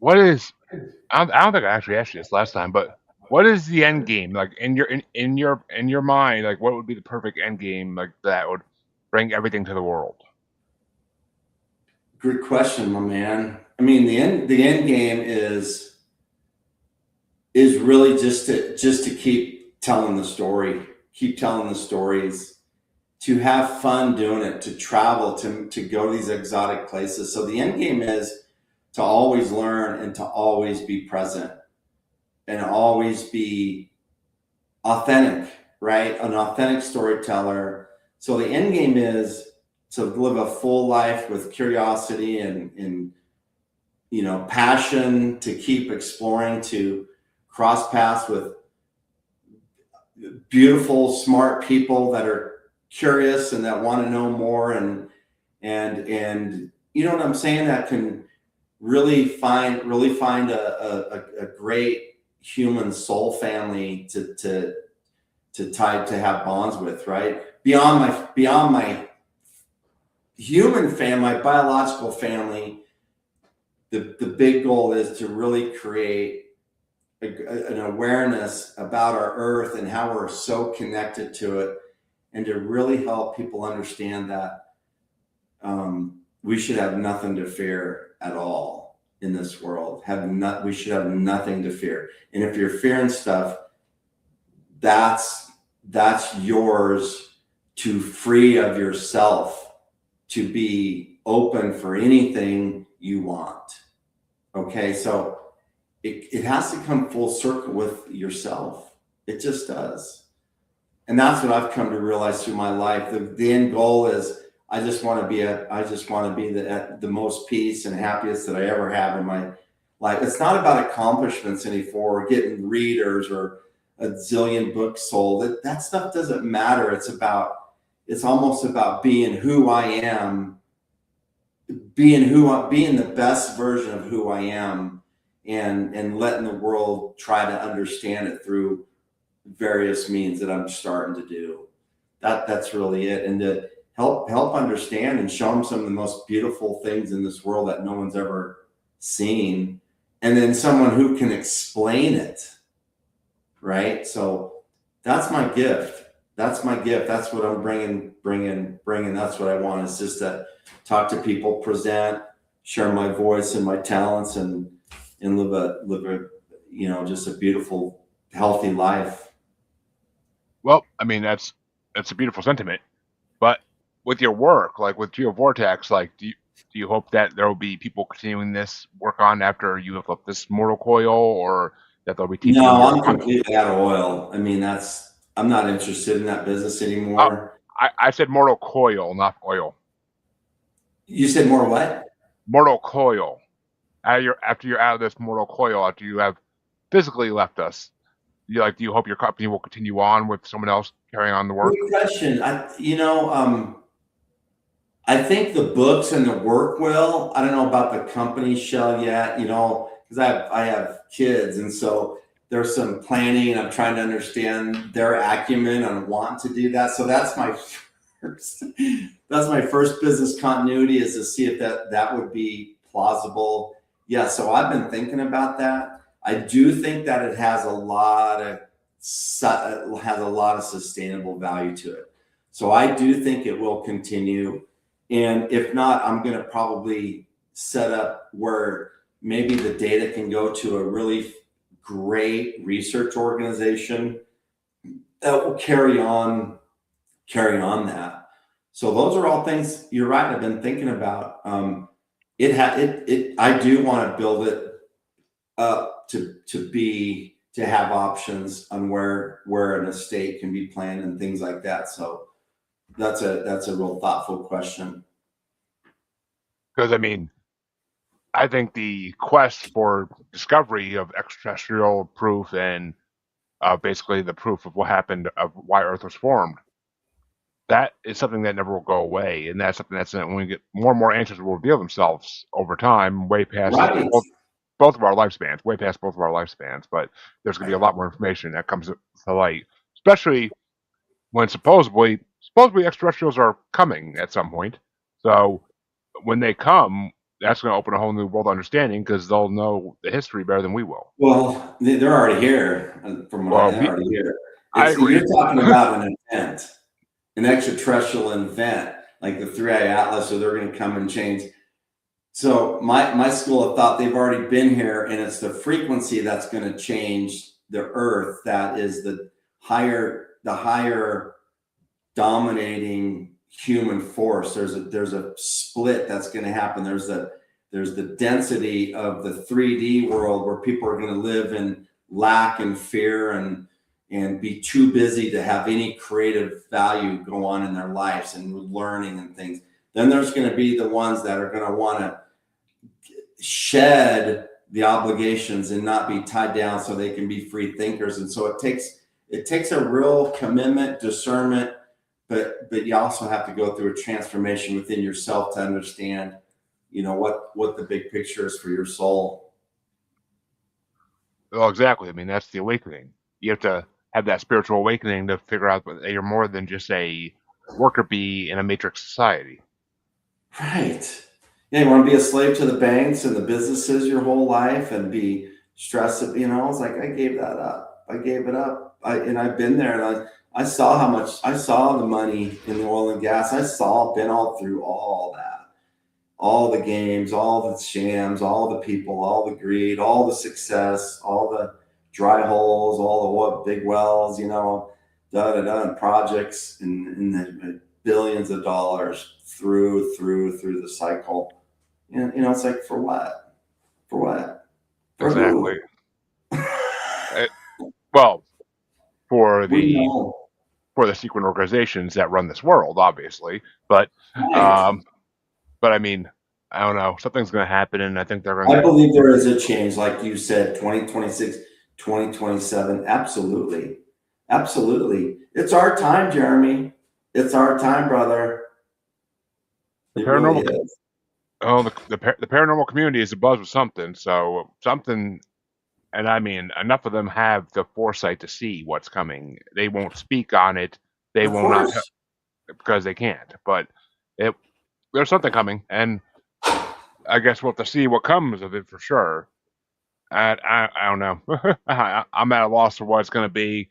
what is? I don't think I actually asked you this last time, but what is the end game? Like in your mind, like what would be the perfect end game like that would bring everything to the world? Good question, my man. I mean, the end game is really just to keep telling the story, keep telling the stories, to have fun doing it, to travel, to go to these exotic places. So the end game is to always learn and to always be present and always be authentic, right? An authentic storyteller. So the end game is to live a full life with curiosity and passion, to keep exploring, to cross paths with beautiful, smart people that are curious and that want to know more, and you know what I'm saying, that can really find a great human soul family to have bonds with, right? Beyond my human family, my biological family, the big goal is to really create an awareness about our earth and how we're so connected to it, and to really help people understand that we should have nothing to fear at all in this world. We should have nothing to fear. And if you're fearing stuff, that's yours to free of yourself, to be open for anything you want. Okay, so it has to come full circle with yourself. It just does. And that's what I've come to realize through my life. The end goal is I just want to be the most peace and happiest that I ever have in my life. It's not about accomplishments anymore, or getting readers or a zillion books sold. That stuff doesn't matter. It's almost about being who I am, being the best version of who I am, and letting the world try to understand it through various means that I'm starting to do. That's really it, and to help understand and show them some of the most beautiful things in this world that no one's ever seen, and then someone who can explain it, right? So that's my gift. That's my gift. That's what I'm bringing. That's what I want, is just to talk to people, present, share my voice and my talents, and live a just a beautiful, healthy life. Well, I mean, that's a beautiful sentiment. But with your work, like with Geovortex, like do you hope that there will be people continuing this work on after you have left this mortal coil, or that they'll be No, teaching your I'm content? completely out of oil. I mean, I'm not interested in that business Oh, anymore. I said mortal coil, not oil. You said more what? Mortal coil. After you're out of this mortal coil, after you have physically left us, do you hope your company will continue on with someone else carrying on the Good work? question. I think the books and the work will. I don't know about the company shell yet, because I have kids, and so there's some planning, and I'm trying to understand their acumen on wanting to do that. So first, that's my first business continuity, is to see if that would be plausible. Yeah, so I've been thinking about that. I do think that it has a lot of sustainable value to it. So I do think it will continue. And if not, I'm going to probably set up where maybe the data can go to a really great research organization that will carry on that. So those are all things, you're right, I've been thinking about. I do want to build it up to have options on where an estate can be planned and things like that. So that's a real thoughtful question. Because I mean, I think the quest for discovery of extraterrestrial proof and basically the proof of what happened, of why Earth was formed, that is something that never will go away, and that's something that's when we get more and more answers will reveal themselves over time, way past Right. both of our lifespans, way past both of our lifespans. But there's going to be a lot more information that comes to light, especially when supposedly extraterrestrials are coming at some point. So when they come, that's going to open a whole new world of understanding because they'll know the history better than we will. Well, they're already here. Well, They're already here. I agree. You're talking about an event, an extraterrestrial event, like the 3I Atlas, so they're going to come and change. So my school of thought, they've already been here, and it's the frequency that's going to change the Earth. That is the higher dominating human force. There's a split that's going to happen. There's the density of the 3D world where people are going to live in lack and fear and be too busy to have any creative value go on in their lives and learning and things. Then there's going to be the ones that are going to want to shed the obligations and not be tied down so they can be free thinkers. And so it takes a real commitment, discernment, but you also have to go through a transformation within yourself to understand, what the big picture is for your soul. Well, exactly. I mean, that's the awakening. You have to have that spiritual awakening to figure out that you're more than just a worker bee in a matrix society. Right. Yeah, you want to be a slave to the banks and the businesses your whole life and be stressed. It's like I gave that up. I gave it up. And I've been there, and I saw I saw the money in the oil and gas. Been all through all that, all the games, all the shams, all the people, all the greed, all the success, all the dry holes, all the big wells, and projects in the billions of dollars through the cycle. And it's like, for what? For what? For Exactly. who? Uh, well, for We the know. for the secret organizations that run this world, obviously, but Right. um, but I mean, I don't know. Something's going to happen, and I think they're going I to. believe there is a change, like you said, 2026, 2027. Absolutely. Absolutely. It's our time, Jeremy. It's our time, brother. The It really paranormal. is. Oh, the paranormal community is abuzz with something. So something And I mean, enough of them have the foresight to see what's coming. They won't speak on it. They Of will not course. because they can't. But it, there's something coming, and I guess we'll have to see what comes of it for sure. I don't know. I'm at a loss for what it's going to be.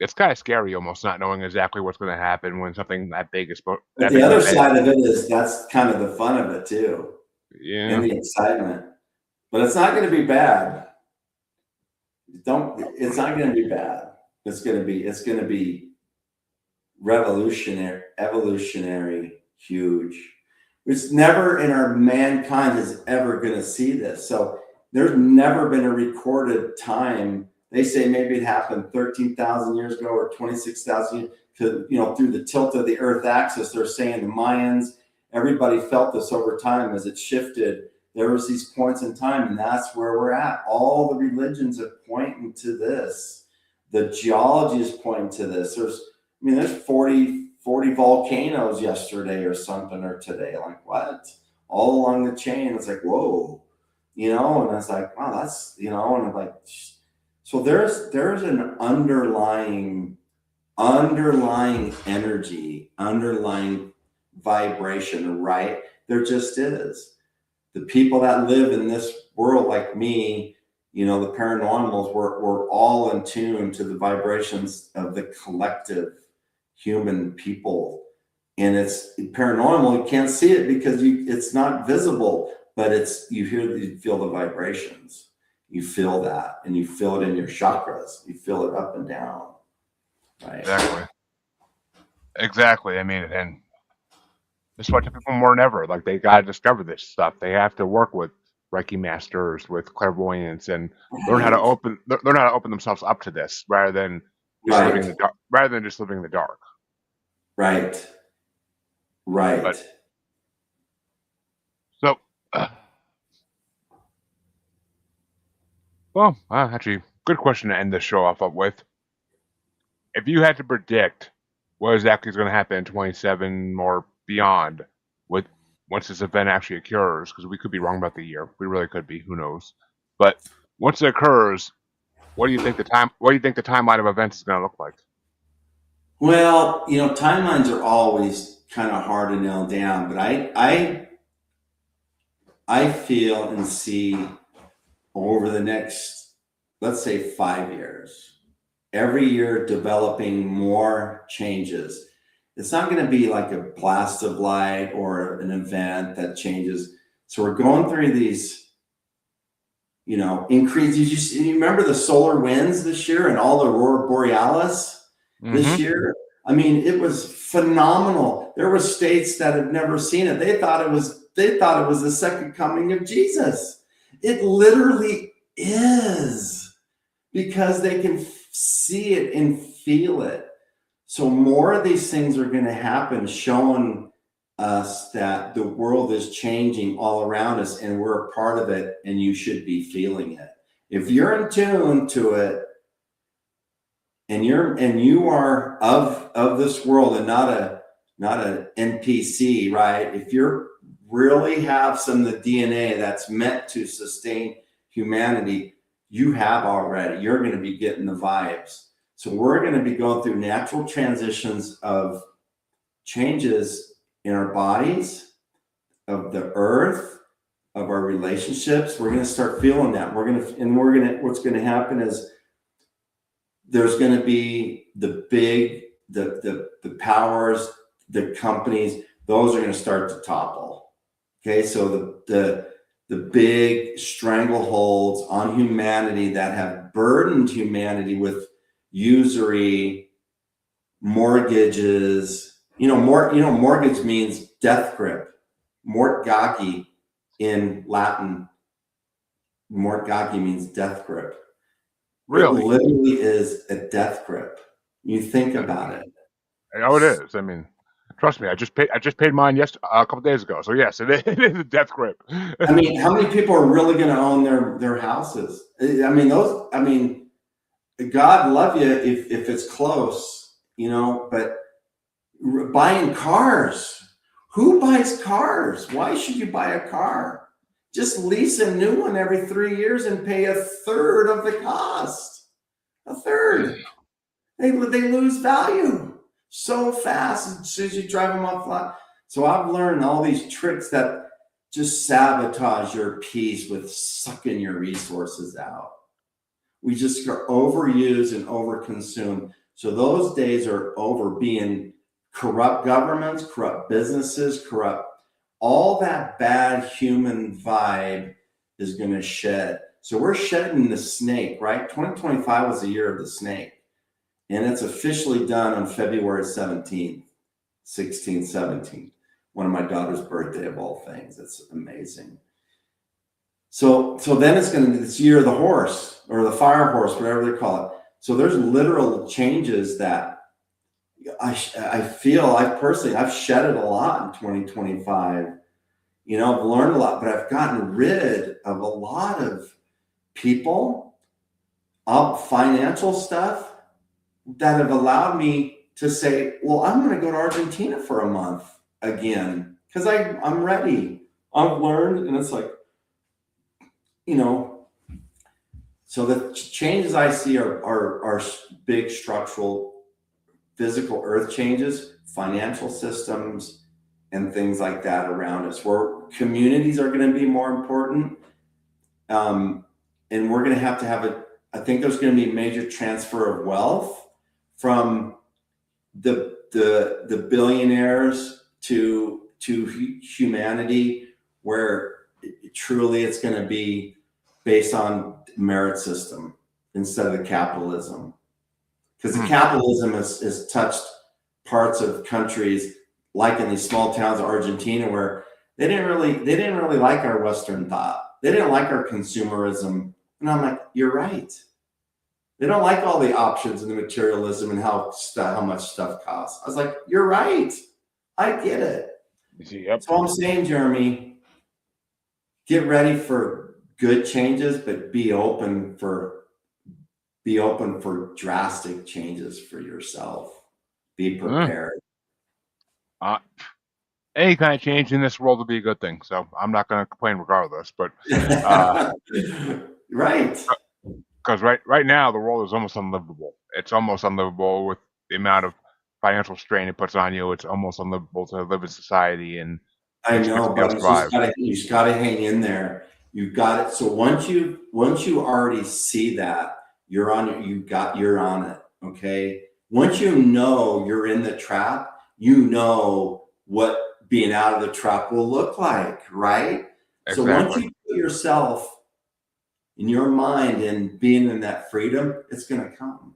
It's kind of scary almost not knowing exactly what's going to happen when something that big is But that the big's other ahead. side of it is that's kind of the fun of it too, Yeah, and the excitement. But it's not going to be bad. Don't. It's not going to be bad. It's going to be. It's going to be revolutionary, evolutionary, huge. It's never in our mankind is ever going to see this. So there's never been a recorded time. They say maybe it happened 13,000 years ago or 26,000 years. Through the tilt of the Earth axis, they're saying the Mayans, everybody felt this over time as it shifted. There was these points in time, and that's where we're at. All the religions are pointing to this. The geology is pointing to this. There's 40 volcanoes yesterday or something or today. Like, what? All along the chain. It's like, whoa, and it's like, wow, that's, and I'm like, so there's an underlying energy, underlying vibration, right? There just is. The people that live in this world, like me, the paranormals, we're all in tune to the vibrations of the collective human people. And it's paranormal. You can't see it because it's not visible, but you feel the vibrations. You feel that, and you feel it in your chakras. You feel it up and down, right? exactly, exactly. I mean, and it's what people more than ever. Like they gotta discover this stuff. They have to work with Reiki masters, with clairvoyance, and Right, learn how to open themselves up to this rather than just living in right, the dark. Rather than just living in the dark. right, But right. so, well, actually, good question to end this show off with. If you had to predict what exactly is going to happen in 27 or beyond, with once this event actually occurs, because we could be wrong about the year, we really could be. Who knows? But once it occurs, what do you think the time? What do you think the timeline of events is going to look like? Well, timelines are always kind of hard to nail down, but I feel and see over the next, let's say, 5 years, every year developing more changes. It's not going to be like a blast of light or an event that changes. So we're going through these, increase. You remember the solar winds this year and all the aurora borealis this Mm-hmm. year? I mean, it was phenomenal. There were states that had never seen it. They thought it was the second coming of Jesus. It literally is because they can see it and feel it. So more of these things are going to happen, showing us that the world is changing all around us and we're a part of it, and you should be feeling it. If you're in tune to it, and you are of this world and not an NPC, right? If you're really have some of the DNA that's meant to sustain humanity, you have already. You're going to be getting the vibes. So we're going to be going through natural transitions of changes in our bodies, of the earth, of our relationships. We're going to start feeling that. What's going to happen is there's going to be the powers, the companies, those are going to start to topple. Okay, so the big strangleholds on humanity that have burdened humanity with usury, mortgages. Mortgage means death grip. Mortgagi in Latin, mortgagi means death grip. It Really? literally is a death grip. You think Uh, about it. Oh, it is. I mean, trust me. I just paid mine a couple days ago. So yes, it is a death grip. I mean, how many people are really going to own their houses? I mean, those. I mean, God love you if it's close, But buying cars. Who buys cars? Why should you buy a car? Just lease a new one every 3 years and pay a third of the cost. A third. They lose value so fast as soon as you drive them off lot. So I've learned all these tricks that just sabotage your peace with sucking your resources out. We just are overused and overconsumed. So those days are over. Being corrupt governments, corrupt businesses, corrupt, all that bad human vibe is going to shed. So we're shedding the snake, right? 2025 was the year of the snake. And it's officially done on February 17th, 16th, 17th, one of my daughter's birthday of all things. It's amazing. So then it's going to be this year of the horse, or the fire horse, whatever they call it. So there's literal changes that I feel, I've shedded a lot in 2025. You know, I've learned a lot, but I've gotten rid of a lot of people, financial stuff that have allowed me to say, well, I'm going to go to Argentina for a month again because I'm ready. I've learned, and it's like, you know, so the changes I see are big structural, physical earth changes, financial systems, and things like that around us, where communities are going to be more important. And we're going to have I think there's going to be a major transfer of wealth from the billionaires to humanity, where truly it's going to be based on merit system instead of the capitalism. Because the capitalism has touched parts of countries like in these small towns of Argentina, where they didn't really like our Western thought. They didn't like our consumerism. And I'm like, you're right. They don't like all the options and the materialism and how much stuff costs. I was like, you're right. I get it. Yep. So I'm saying, Jeremy, get ready for good changes, but be open for drastic changes for yourself. Be prepared. Any kind of change in this world would be a good thing. So I'm not going to complain regardless. But right. Because right now the world is almost unlivable. It's almost unlivable with the amount of financial strain it puts on you. It's almost unlivable to live in society. And I know, but you just got to hang in there. You got it. So once you already see that, you're on it. Okay. Once you know you're in the trap, you know what being out of the trap will look like, right? Exactly. So once you put yourself in your mind and being in that freedom, it's going to come.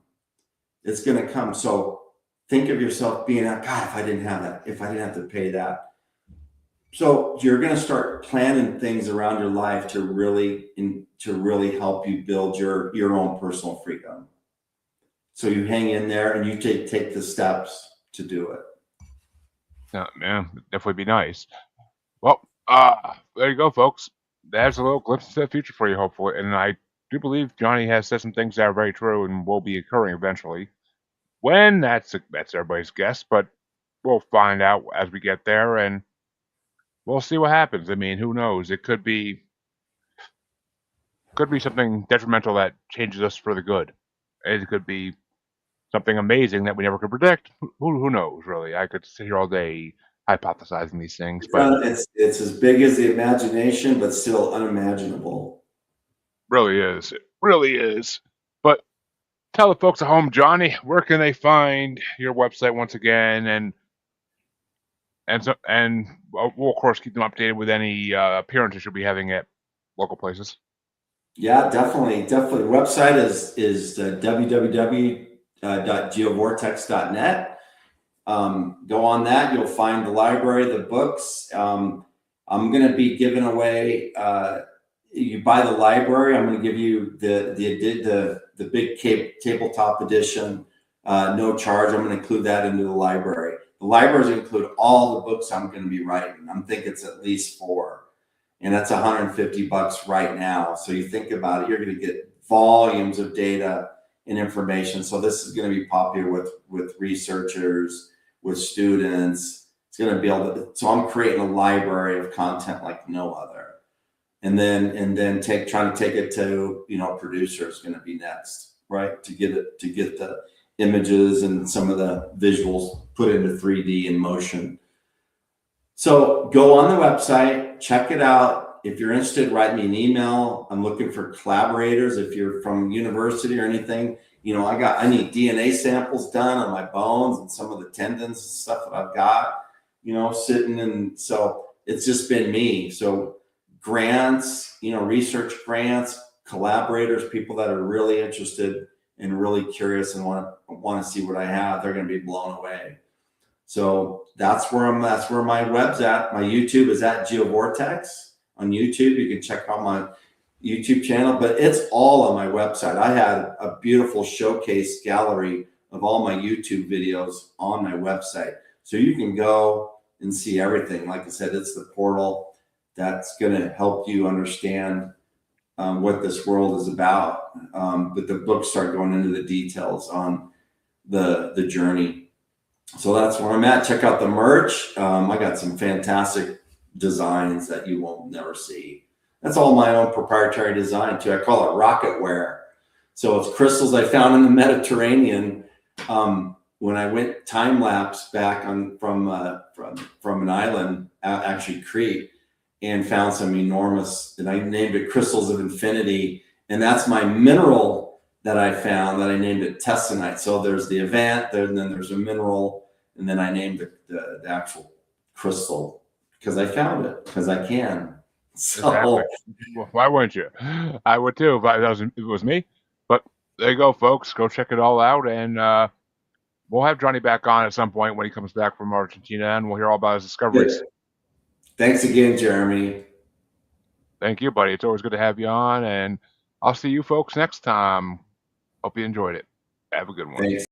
It's going to come. So think of yourself being out, God, if I didn't have that, if I didn't have to pay that. So you're going to start planning things around your life to really help you build your own personal freedom. So you hang in there and you take the steps to do it. Yeah, man, definitely be nice. Well, there you go, folks. That's a little glimpse into the future for you, hopefully. And I do believe Johnny has said some things that are very true and will be occurring eventually. When, that's everybody's guess, but we'll find out as we get there, and we'll see what happens. I mean, who knows? It could be something detrimental that changes us for the good. It could be something amazing that we never could predict. Who knows, really? I could sit here all day hypothesizing these things, but it's as big as the imagination, but still unimaginable. Really is. It really is. But tell the folks at home, Johnny, where can they find your website once again, and we'll of course keep them updated with any appearances you'll be having at local places. Yeah, definitely. Website is www.geovortex.net. Go on that. You'll find the library, the books. I'm going to be giving away. You buy the library, I'm going to give you the big tabletop edition, no charge. I'm going to include that into the library. The library is going to include all the books I'm going to be writing. I'm thinking it's at least 4, and that's $150 right now. So you think about it, you're going to get volumes of data and information. So this is going to be popular with researchers, with students. It's going to be so I'm creating a library of content like no other. and then trying to take it to, producer is going to be next, right? To get the images and some of the visuals put into 3D in motion. So go on the website, check it out. If you're interested, write me an email. I'm looking for collaborators. If you're from university or anything, I need DNA samples done on my bones and some of the tendons and stuff that I've got, sitting. And so it's just been me. So grants, research grants, collaborators, people that are really interested and really curious and want to see what I have, they're going to be blown away. So that's where my web's at. My YouTube is at GeoVortex on YouTube. You can check out my YouTube channel, but it's all on my website. I had a beautiful showcase gallery of all my YouTube videos on my website. So you can go and see everything. Like I said, it's the portal that's going to help you understand what this world is about. But the books start going into the details on the journey. So that's where I'm at. Check out the merch. I got some fantastic designs that you won't never see. That's all my own proprietary design too. I call it rocket wear. So it's crystals I found in the Mediterranean when I went time lapse back from an island, actually Crete, and found some enormous, and I named it Crystals of Infinity. And that's my mineral that I found that I named it Tesonite. So there's the event, and then there's a mineral, and then I named the actual crystal because I found it, because I can. So Exactly. Well, why wouldn't you? I would too if it was me. But there you go, folks. Go check it all out, and we'll have Johnny back on at some point when he comes back from Argentina, and we'll hear all about his discoveries. yeah. Thanks again, Jeremy. Thank you, buddy. It's always good to have you on, and I'll see you folks next time. Hope you enjoyed it. Have a good one. Thanks.